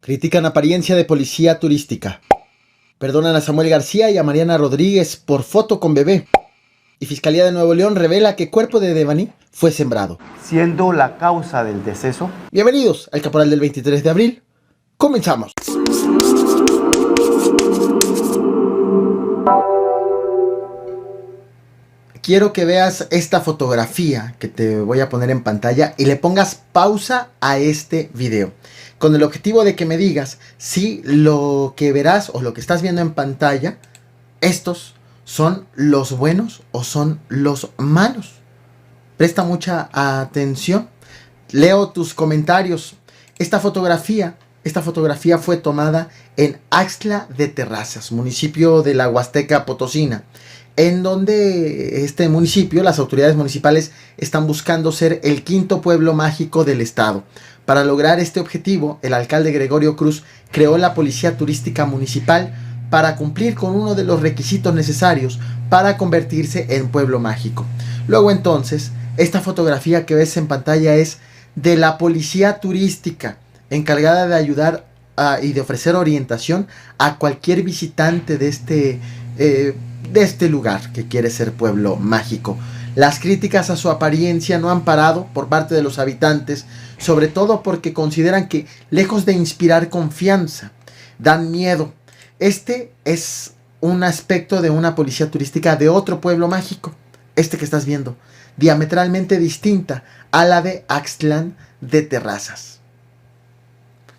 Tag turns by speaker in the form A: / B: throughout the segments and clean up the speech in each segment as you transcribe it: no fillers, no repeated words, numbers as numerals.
A: Critican apariencia de policía turística. Perdonan a Samuel García y a Mariana Rodríguez por foto con bebé. Y Fiscalía de Nuevo León revela que cuerpo de Devani fue sembrado,
B: siendo la causa del deceso.
A: Bienvenidos al Caporal del 23 de abril. Comenzamos. Quiero que veas esta fotografía que te voy a poner en pantalla y le pongas pausa a este video, con el objetivo de que me digas si lo que verás o lo que estás viendo en pantalla, estos son los buenos o son los malos. Presta mucha atención. Leo tus comentarios. Esta fotografía fue tomada en Axtla de Terrazas, municipio de la Huasteca Potosina, en donde este municipio, las autoridades municipales están buscando ser el quinto pueblo mágico del estado. Para lograr este objetivo, el alcalde Gregorio Cruz creó la Policía Turística Municipal para cumplir con uno de los requisitos necesarios para convertirse en pueblo mágico. Luego entonces, esta fotografía que ves en pantalla es de la Policía Turística, encargada de ayudar y de ofrecer orientación a cualquier visitante de este lugar que quiere ser pueblo mágico. Las críticas a su apariencia no han parado por parte de los habitantes, sobre todo porque consideran que, lejos de inspirar confianza, dan miedo. Este es un aspecto de una policía turística de otro pueblo mágico, este que estás viendo, diametralmente distinta a la de Axtlán de Terrazas.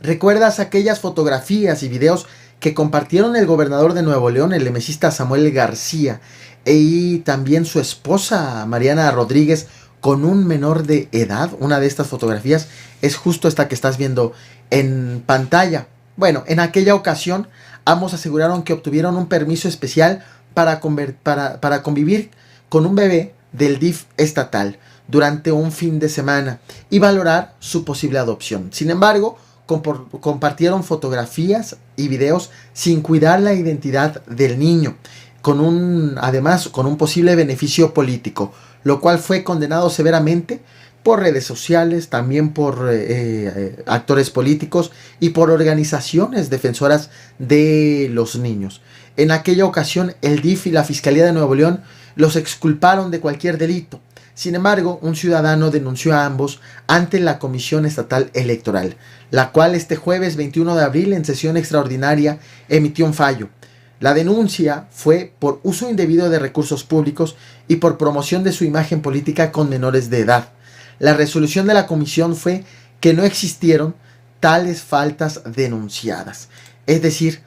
A: ¿Recuerdas aquellas fotografías y videos que compartieron el gobernador de Nuevo León, el emesista Samuel García, y también su esposa Mariana Rodríguez con un menor de edad? Una de estas fotografías es justo esta que estás viendo en pantalla. Bueno, en aquella ocasión ambos aseguraron que obtuvieron un permiso especial para convivir con un bebé del DIF estatal durante un fin de semana y valorar su posible adopción. Sin embargo, compartieron fotografías y videos sin cuidar la identidad del niño, además con un posible beneficio político, lo cual fue condenado severamente por redes sociales, también por actores políticos y por organizaciones defensoras de los niños. En aquella ocasión, el DIF y la Fiscalía de Nuevo León los exculparon de cualquier delito. Sin embargo, un ciudadano denunció a ambos ante la Comisión Estatal Electoral, la cual este jueves 21 de abril en sesión extraordinaria emitió un fallo. La denuncia fue por uso indebido de recursos públicos y por promoción de su imagen política con menores de edad. La resolución de la comisión fue que no existieron tales faltas denunciadas, es decir,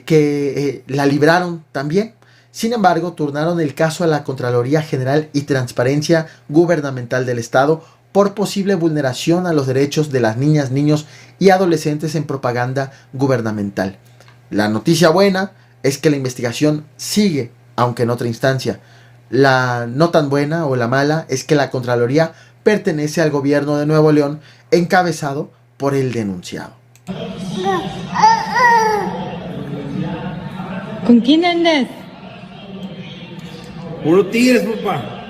A: que la libraron también. Sin embargo, turnaron el caso a la Contraloría General y Transparencia Gubernamental del Estado por posible vulneración a los derechos de las niñas, niños y adolescentes en propaganda gubernamental. La noticia buena es que la investigación sigue, aunque en otra instancia. La no tan buena o la mala es que la Contraloría pertenece al gobierno de Nuevo León, encabezado por el denunciado.
C: ¿Con quién andas?
D: Puro tigres, papá.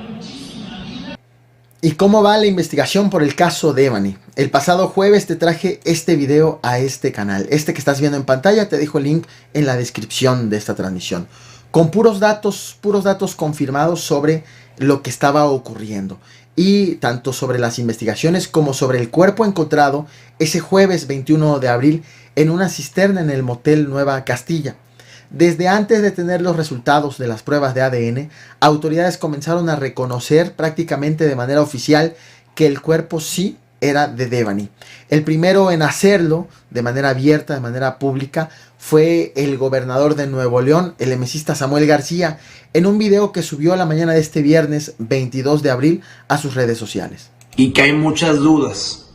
A: ¿Y cómo va la investigación por el caso Devani? El pasado jueves te traje este video a este canal. Este que estás viendo en pantalla, te dejo el link en la descripción de esta transmisión. Con puros datos confirmados sobre lo que estaba ocurriendo. Y tanto sobre las investigaciones como sobre el cuerpo encontrado ese jueves 21 de abril en una cisterna en el motel Nueva Castilla. Desde antes de tener los resultados de las pruebas de ADN, autoridades comenzaron a reconocer prácticamente de manera oficial que el cuerpo sí era de Devani. El primero en hacerlo de manera abierta, de manera pública, fue el gobernador de Nuevo León, el emesista Samuel García, en un video que subió a la mañana de este viernes 22 de abril a sus redes sociales.
D: Y que hay muchas dudas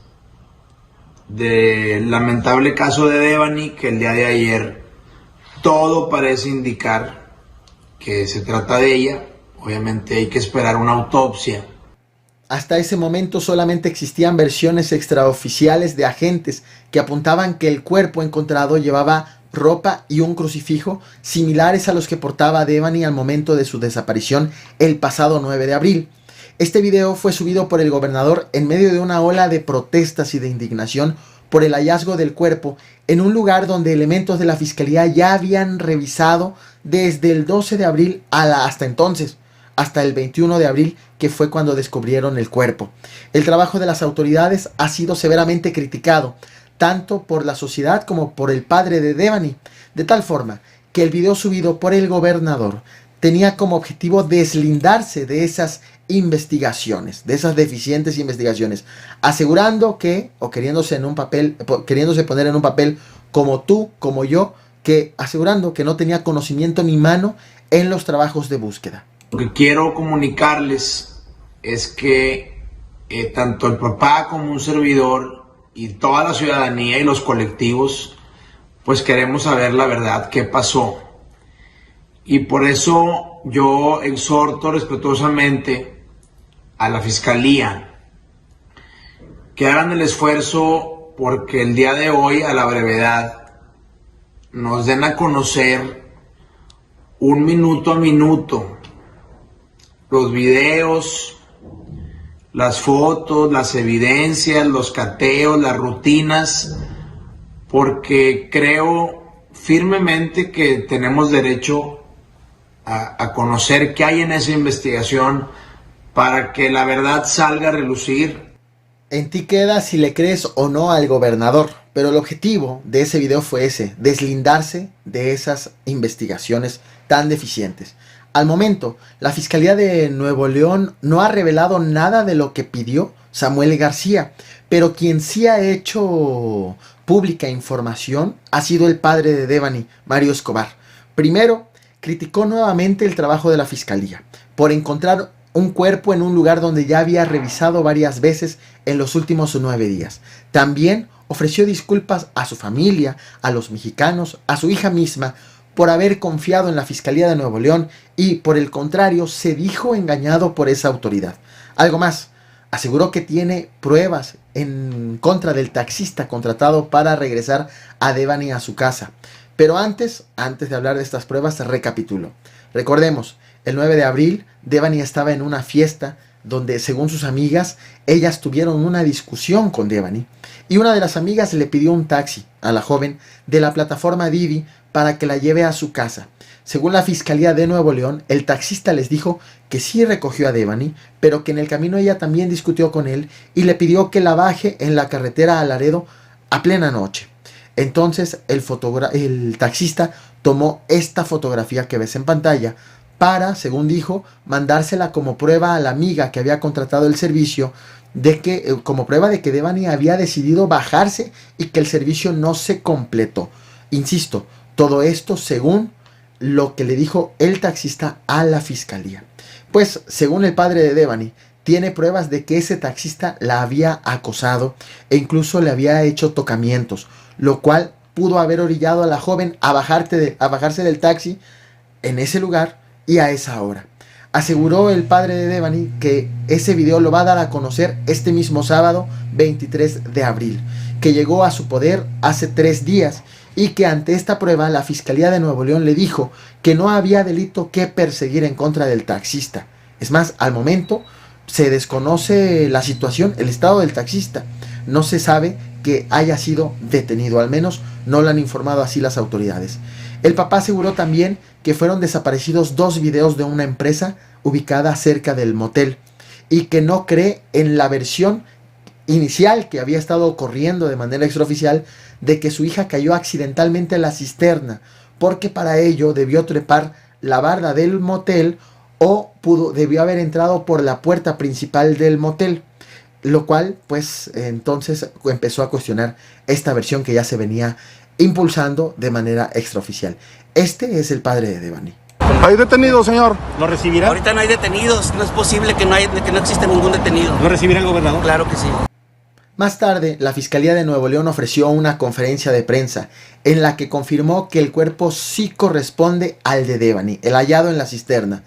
D: del lamentable caso de Devani, que el día de ayer todo parece indicar que se trata de ella. Obviamente hay que esperar una autopsia.
A: Hasta ese momento solamente existían versiones extraoficiales de agentes que apuntaban que el cuerpo encontrado llevaba ropa y un crucifijo similares a los que portaba Devani al momento de su desaparición el pasado 9 de abril. Este video fue subido por el gobernador en medio de una ola de protestas y de indignación por el hallazgo del cuerpo en un lugar donde elementos de la fiscalía ya habían revisado desde el 12 de abril hasta entonces, hasta el 21 de abril, que fue cuando descubrieron el cuerpo. El trabajo de las autoridades ha sido severamente criticado, tanto por la sociedad como por el padre de Devani, de tal forma que el video subido por el gobernador tenía como objetivo deslindarse de esas investigaciones, de esas deficientes investigaciones, asegurando que, o queriéndose poner en un papel como tú, como yo, que asegurando que no tenía conocimiento ni mano en los trabajos de búsqueda.
D: Lo que quiero comunicarles es que tanto el papá como un servidor y toda la ciudadanía y los colectivos, pues queremos saber la verdad, qué pasó. Y por eso yo exhorto respetuosamente a la Fiscalía que hagan el esfuerzo porque el día de hoy, a la brevedad, nos den a conocer minuto a minuto los videos, las fotos, las evidencias, los cateos, las rutinas, porque creo firmemente que tenemos derecho a conocer qué hay en esa investigación para que la verdad salga a relucir.
A: En ti queda si le crees o no al gobernador, pero el objetivo de ese video fue ese, deslindarse de esas investigaciones tan deficientes. Al momento, la Fiscalía de Nuevo León no ha revelado nada de lo que pidió Samuel García, pero quien sí ha hecho pública información ha sido el padre de Devani, Mario Escobar. Primero, criticó nuevamente el trabajo de la Fiscalía por encontrar un cuerpo en un lugar donde ya había revisado varias veces en los últimos 9 días. También ofreció disculpas a su familia, a los mexicanos, a su hija misma, por haber confiado en la Fiscalía de Nuevo León y, por el contrario, se dijo engañado por esa autoridad. Algo más, aseguró que tiene pruebas en contra del taxista contratado para regresar a Devani a su casa. Pero antes de hablar de estas pruebas, recapitulo. Recordemos, el 9 de abril, Devani estaba en una fiesta donde, según sus amigas, ellas tuvieron una discusión con Devani y una de las amigas le pidió un taxi a la joven de la plataforma Didi para que la lleve a su casa. Según la Fiscalía de Nuevo León, el taxista les dijo que sí recogió a Devani, pero que en el camino ella también discutió con él y le pidió que la baje en la carretera a Laredo a plena noche. Entonces el taxista tomó esta fotografía que ves en pantalla para, según dijo, mandársela como prueba a la amiga que había contratado el servicio, como prueba de que Devani había decidido bajarse y que el servicio no se completó. Insisto, todo esto según lo que le dijo el taxista a la Fiscalía. Pues, según el padre de Devani, tiene pruebas de que ese taxista la había acosado e incluso le había hecho tocamientos, lo cual pudo haber orillado a la joven a bajarse del taxi en ese lugar y a esa hora. Aseguró el padre de Devani que ese video lo va a dar a conocer este mismo sábado 23 de abril, que llegó a su poder hace 3 días y que ante esta prueba la Fiscalía de Nuevo León le dijo que no había delito que perseguir en contra del taxista. Es más, al momento se desconoce la situación, el estado del taxista. No se sabe que haya sido detenido, al menos no lo han informado así las autoridades. El papá aseguró también que fueron desaparecidos 2 videos de una empresa ubicada cerca del motel y que no cree en la versión inicial que había estado corriendo de manera extraoficial de que su hija cayó accidentalmente en la cisterna, porque para ello debió trepar la barda del motel o debió haber entrado por la puerta principal del motel, lo cual pues entonces empezó a cuestionar esta versión que ya se venía impulsando de manera extraoficial. Este es el padre de Devani.
C: ¿Hay detenidos, señor?
E: ¿Lo recibirá?
F: Ahorita no hay detenidos, no es posible que no exista ningún detenido.
E: ¿Lo recibirá el gobernador?
F: Claro que sí.
A: Más tarde, la Fiscalía de Nuevo León ofreció una conferencia de prensa en la que confirmó que el cuerpo sí corresponde al de Devani, el hallado en la cisterna.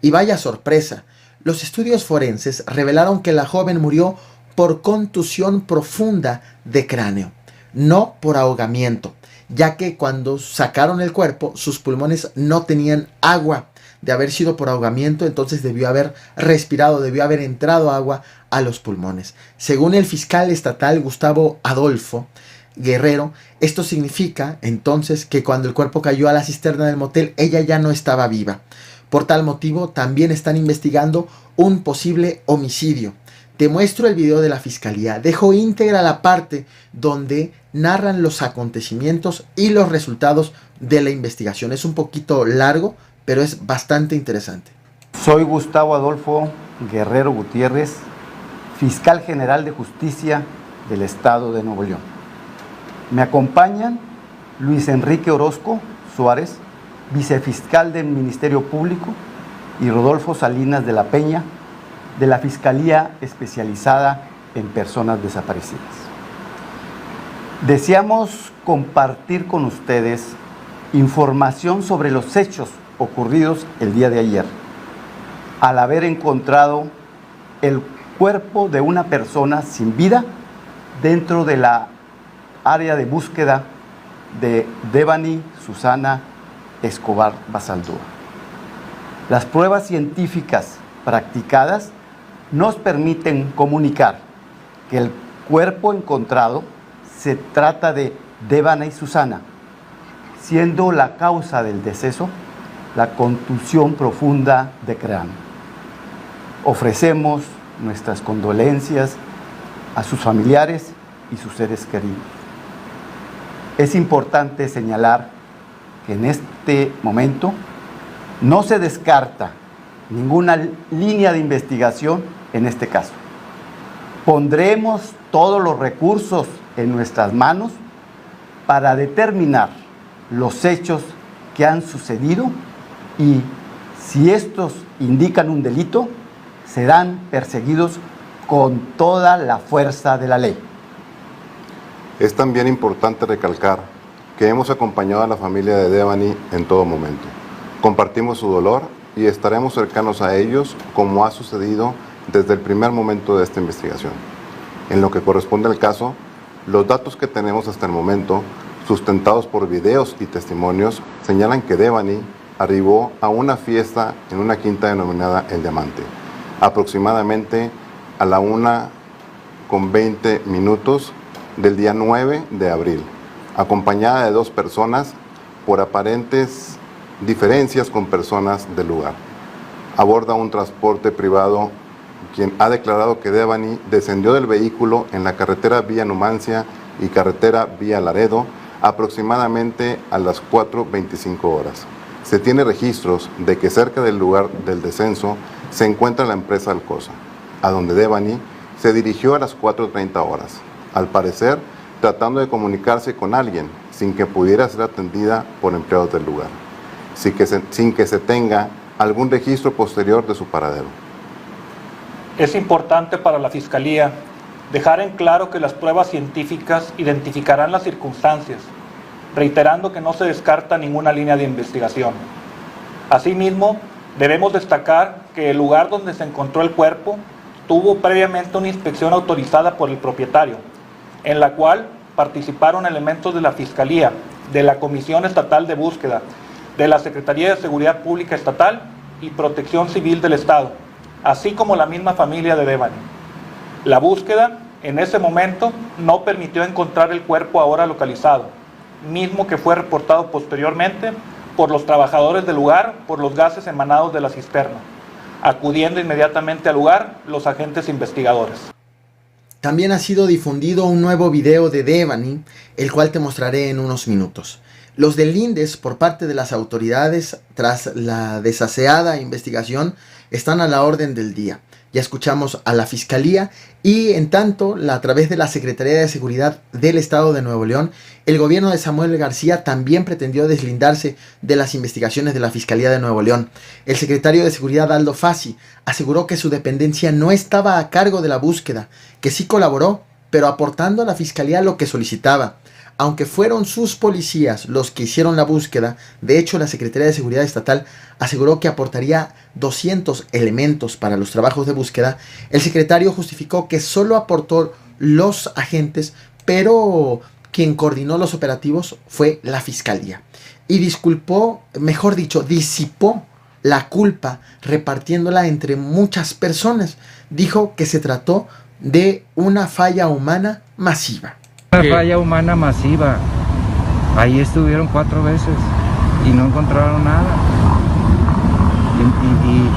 A: Y vaya sorpresa, los estudios forenses revelaron que la joven murió por contusión profunda de cráneo, no por ahogamiento, ya que cuando sacaron el cuerpo sus pulmones no tenían agua. De haber sido por ahogamiento, entonces debió haber respirado, debió haber entrado agua a los pulmones. Según el fiscal estatal Gustavo Adolfo, Guerrero, esto significa entonces que cuando el cuerpo cayó a la cisterna del motel, ella ya no estaba viva. Por tal motivo, también están investigando un posible homicidio. Te muestro el video de la fiscalía. Dejo íntegra la parte donde narran los acontecimientos y los resultados de la investigación. Es un poquito largo, pero es bastante interesante.
B: Soy Gustavo Adolfo Guerrero Gutiérrez, fiscal general de justicia del Estado de Nuevo León. Me acompañan Luis Enrique Orozco Suárez, vicefiscal del Ministerio Público, y Rodolfo Salinas de la Peña, de la Fiscalía Especializada en Personas Desaparecidas. Deseamos compartir con ustedes información sobre los hechos ocurridos el día de ayer, al haber encontrado el cuerpo de una persona sin vida dentro de la área de búsqueda de Devani Susana Escobar Basaldúa. Las pruebas científicas practicadas nos permiten comunicar que el cuerpo encontrado se trata de Devani Susana, siendo la causa del deceso la contusión profunda de cráneo. Ofrecemos nuestras condolencias a sus familiares y sus seres queridos. Es importante señalar que en este momento no se descarta ninguna línea de investigación en este caso. Pondremos todos los recursos en nuestras manos para determinar los hechos que han sucedido y, si estos indican un delito, serán perseguidos con toda la fuerza de la ley.
C: Es también importante recalcar que hemos acompañado a la familia de Devani en todo momento. Compartimos su dolor y estaremos cercanos a ellos como ha sucedido desde el primer momento de esta investigación. En lo que corresponde al caso, los datos que tenemos hasta el momento, sustentados por videos y testimonios, señalan que Devani arribó a una fiesta en una quinta denominada El Diamante, aproximadamente a la 1:20 del día 9 de abril, acompañada de 2 personas por aparentes diferencias con personas del lugar. Aborda un transporte privado, quien ha declarado que Devani descendió del vehículo en la carretera vía Numancia y carretera vía Laredo aproximadamente a las 4:25 horas. Se tiene registros de que cerca del lugar del descenso se encuentra la empresa Alcosa, a donde Devani se dirigió a las 4:30 horas, al parecer tratando de comunicarse con alguien sin que pudiera ser atendida por empleados del lugar, sin que se tenga algún registro posterior de su paradero.
E: Es importante para la Fiscalía dejar en claro que las pruebas científicas identificarán las circunstancias, reiterando que no se descarta ninguna línea de investigación. Asimismo, debemos destacar que el lugar donde se encontró el cuerpo tuvo previamente una inspección autorizada por el propietario, en la cual participaron elementos de la Fiscalía, de la Comisión Estatal de Búsqueda, de la Secretaría de Seguridad Pública Estatal y Protección Civil del Estado, así como la misma familia de Devani. La búsqueda en ese momento no permitió encontrar el cuerpo ahora localizado, mismo que fue reportado posteriormente por los trabajadores del lugar por los gases emanados de la cisterna, acudiendo inmediatamente al lugar los agentes investigadores.
A: También ha sido difundido un nuevo video de Devani, el cual te mostraré en unos minutos. Los delindes por parte de las autoridades tras la desaseada investigación están a la orden del día. Ya escuchamos a la Fiscalía y en tanto, a través de la Secretaría de Seguridad del Estado de Nuevo León, el gobierno de Samuel García también pretendió deslindarse de las investigaciones de la Fiscalía de Nuevo León. El secretario de Seguridad, Aldo Fassi, aseguró que su dependencia no estaba a cargo de la búsqueda, que sí colaboró, pero aportando a la Fiscalía lo que solicitaba. Aunque fueron sus policías los que hicieron la búsqueda, de hecho la Secretaría de Seguridad Estatal aseguró que aportaría 200 elementos para los trabajos de búsqueda. El secretario justificó que solo aportó los agentes, pero quien coordinó los operativos fue la Fiscalía. Y disipó la culpa repartiéndola entre muchas personas. Dijo que se trató de una falla humana masiva.
G: Una falla humana masiva. Ahí estuvieron 4 veces y no encontraron nada.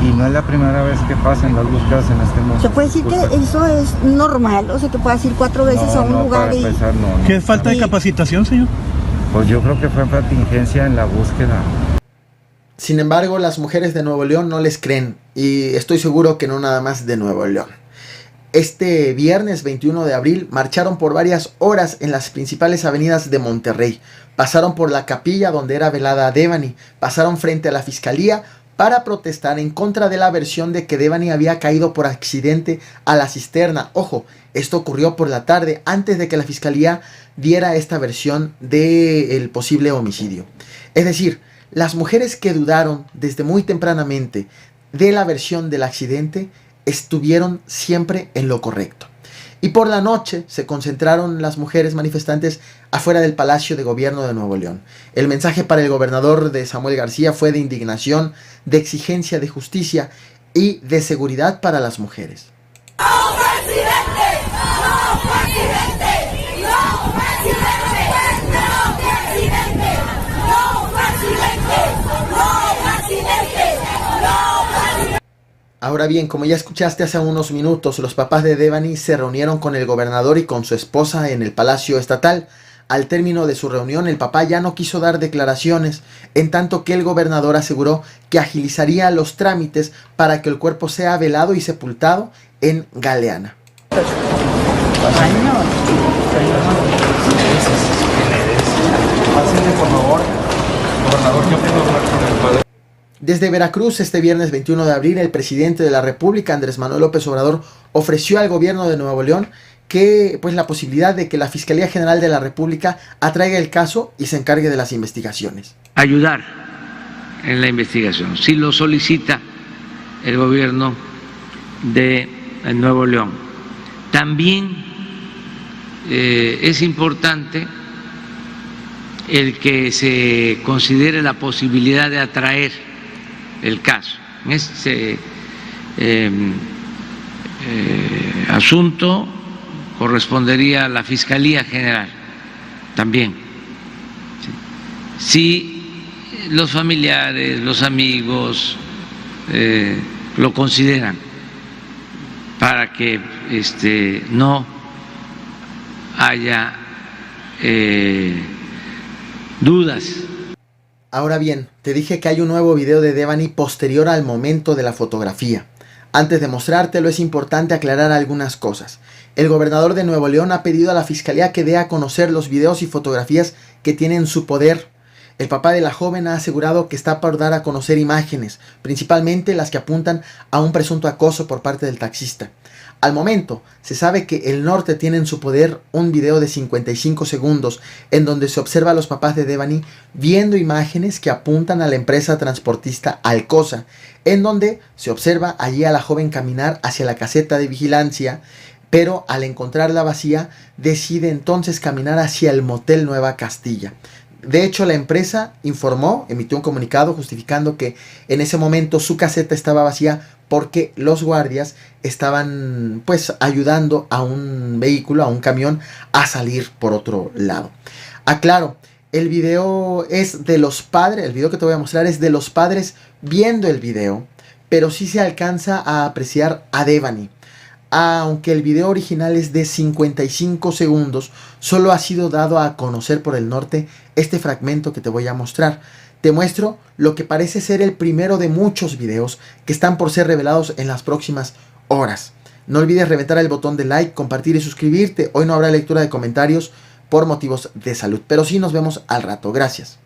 G: Y no es la primera vez que pasan las búsquedas en este mundo.
H: ¿Se puede decir que eso es normal? O sea, que puedas ir 4 veces a un lugar
G: para
H: y...
G: empezar, no.
I: ¿Qué es falta de capacitación, señor?
G: Pues yo creo que fue contingencia en la búsqueda.
A: Sin embargo, las mujeres de Nuevo León no les creen, y estoy seguro que no nada más de Nuevo León. Este viernes 21 de abril marcharon por varias horas en las principales avenidas de Monterrey. Pasaron por la capilla donde era velada Devani, pasaron frente a la fiscalía para protestar en contra de la versión de que Devani había caído por accidente a la cisterna. Ojo, esto ocurrió por la tarde, antes de que la fiscalía diera esta versión del posible homicidio. Es decir, las mujeres que dudaron desde muy tempranamente de la versión del accidente estuvieron siempre en lo correcto. Y por la noche se concentraron las mujeres manifestantes afuera del Palacio de Gobierno de Nuevo León. El mensaje para el gobernador de Samuel García fue de indignación, de exigencia de justicia y de seguridad para las mujeres.
J: ¡No, presidente! ¡No, presidente! ¡No, presidente! ¡No, presidente! ¡No, presidente! ¡No, presidente! ¡No, presidente!
A: Ahora bien, como ya escuchaste hace unos minutos, los papás de Devani se reunieron con el gobernador y con su esposa en el Palacio Estatal. Al término de su reunión, el papá ya no quiso dar declaraciones, en tanto que el gobernador aseguró que agilizaría los trámites para que el cuerpo sea velado y sepultado en Galeana. Desde Veracruz, este viernes 21 de abril, el presidente de la República, Andrés Manuel López Obrador, ofreció al gobierno de Nuevo León que, la posibilidad de que la Fiscalía General de la República atraiga el caso y se encargue de las investigaciones.
K: Ayudar en la investigación, si lo solicita el gobierno de Nuevo León. También es importante el que se considere la posibilidad de atraer el caso. En este asunto correspondería a la Fiscalía General también. Si los familiares, los amigos lo consideran, para que no haya dudas.
A: Ahora bien, te dije que hay un nuevo video de Devani posterior al momento de la fotografía. Antes de mostrártelo es importante aclarar algunas cosas. El gobernador de Nuevo León ha pedido a la fiscalía que dé a conocer los videos y fotografías que tiene en su poder. El papá de la joven ha asegurado que está por dar a conocer imágenes, principalmente las que apuntan a un presunto acoso por parte del taxista. Al momento, se sabe que el norte tiene en su poder un video de 55 segundos en donde se observa a los papás de Devani viendo imágenes que apuntan a la empresa transportista Alcosa, en donde se observa allí a la joven caminar hacia la caseta de vigilancia, pero al encontrarla vacía decide entonces caminar hacia el motel Nueva Castilla. De hecho, la empresa emitió un comunicado justificando que en ese momento su caseta estaba vacía porque los guardias estaban ayudando a un vehículo, a un camión, a salir por otro lado. Aclaro, el video es de los padres, el video que te voy a mostrar es de los padres viendo el video, pero sí se alcanza a apreciar a Devani. Aunque el video original es de 55 segundos, solo ha sido dado a conocer por el norte este fragmento que te voy a mostrar. Te muestro lo que parece ser el primero de muchos videos que están por ser revelados en las próximas horas. No olvides reventar el botón de like, compartir y suscribirte. Hoy no habrá lectura de comentarios por motivos de salud, pero sí nos vemos al rato. Gracias.